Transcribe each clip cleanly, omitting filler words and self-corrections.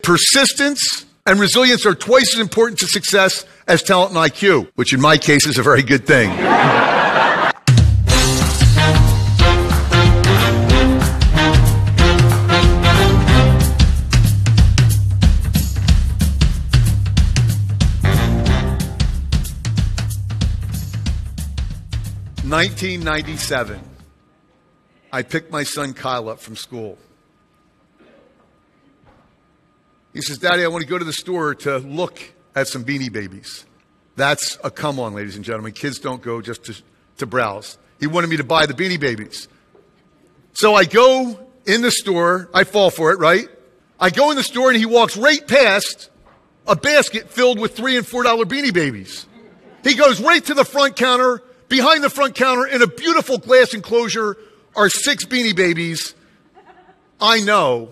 Persistence and resilience are twice as important to success as talent and IQ, which in my case is a very good thing. In 1997, I picked my son Kyle up from school. He says, Daddy, I want to go to the store to look at some Beanie Babies. That's a come on, ladies and gentlemen. Kids don't go just to browse. He wanted me to buy the Beanie Babies. So I go in the store. I fall for it, right? I go in the store and he walks right past a basket filled with $3 and $4 Beanie Babies. He goes right to the front counter. Behind the front counter in a beautiful glass enclosure are 6 Beanie Babies. I know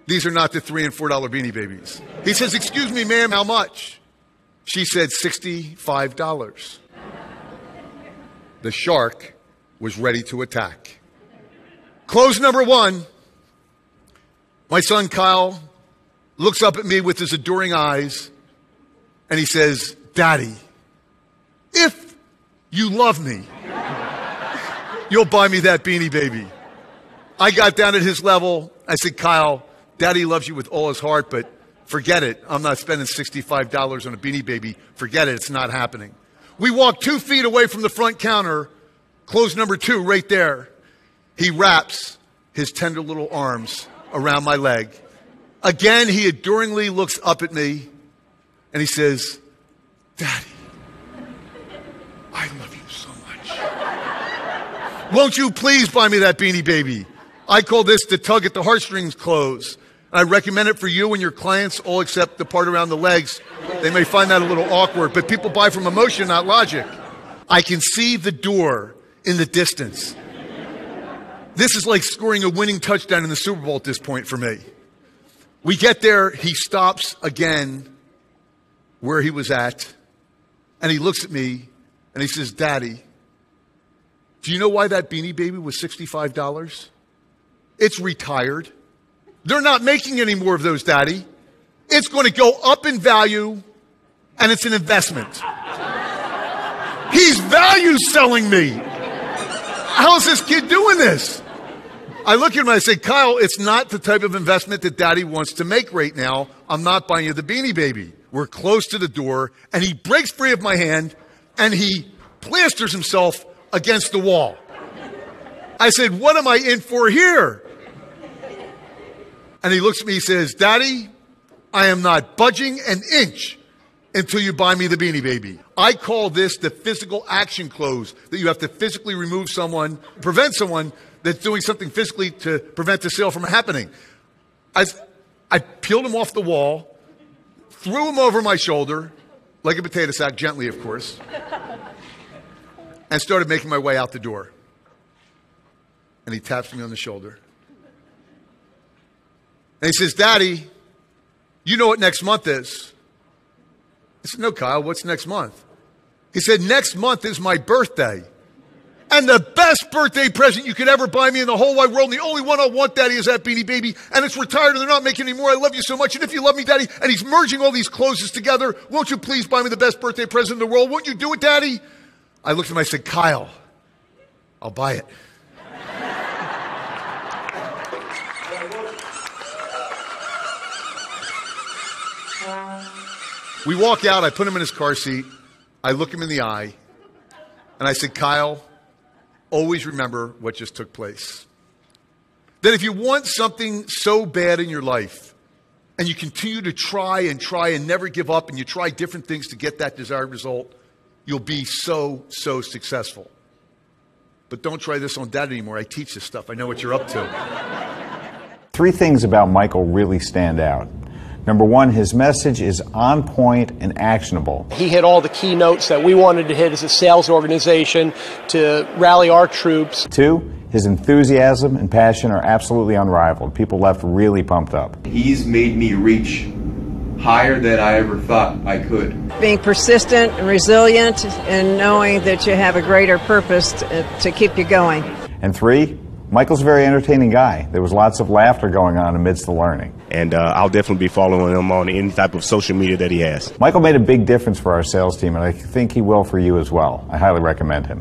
these are not the $3 and $4 Beanie Babies. He says, excuse me, ma'am, how much? She said $65. The shark was ready to attack. Close number 1. My son Kyle looks up at me with his adoring eyes and he says, Daddy, if you love me, you'll buy me that Beanie Baby. I got down at his level. I said, Kyle, Daddy loves you with all his heart, but forget it. I'm not spending $65 on a Beanie Baby. Forget it. It's not happening. We walked 2 feet away from the front counter, close number 2 right there. He wraps his tender little arms around my leg. Again, he adoringly looks up at me and he says, Daddy, I love you so much. Won't you please buy me that Beanie Baby? I call this the tug at the heartstrings close. I recommend it for you and your clients, all except the part around the legs. They may find that a little awkward, but people buy from emotion, not logic. I can see the door in the distance. This is like scoring a winning touchdown in the Super Bowl at this point for me. We get there, he stops again where he was at, and he looks at me, and he says, Daddy, do you know why that Beanie Baby was $65? It's retired. They're not making any more of those, Daddy. It's going to go up in value, and it's an investment. He's value selling me. How is this kid doing this? I look at him and I say, Kyle, it's not the type of investment that Daddy wants to make right now. I'm not buying you the Beanie Baby. We're close to the door, and he breaks free of my hand, and he plasters himself against the wall. I said, what am I in for here? And he looks at me, he says, Daddy, I am not budging an inch until you buy me the Beanie Baby. I call this the physical action close, that you have to physically remove someone, prevent someone that's doing something physically to prevent the sale from happening. I peeled him off the wall, threw him over my shoulder, like a potato sack, gently, of course, and started making my way out the door. And he taps me on the shoulder. And he says, Daddy, you know what next month is? I said, no, Kyle, what's next month? He said, next month is my birthday. And the best birthday present you could ever buy me in the whole wide world, and the only one I want, Daddy, is that Beanie Baby. And it's retired, and they're not making any more. I love you so much. And if you love me, Daddy, and he's merging all these closes together, won't you please buy me the best birthday present in the world? Won't you do it, Daddy? I looked at him, I said, Kyle, I'll buy it. We walk out, I put him in his car seat, I look him in the eye, and I said, Kyle, always remember what just took place. That if you want something so bad in your life, and you continue to try and never give up, and you try different things to get that desired result, you'll be so successful. But don't try this on Dad anymore. I teach this stuff. I know what you're up to. 3 things about Michael really stand out. Number 1, his message is on point and actionable. He hit all the key notes that we wanted to hit as a sales organization to rally our troops. 2, his enthusiasm and passion are absolutely unrivaled. People left really pumped up. He's made me reach higher than I ever thought I could. Being persistent and resilient and knowing that you have a greater purpose to keep you going. And 3, Michael's a very entertaining guy. There was lots of laughter going on amidst the learning. And I'll definitely be following him on any type of social media that he has. Michael made a big difference for our sales team, and I think he will for you as well. I highly recommend him.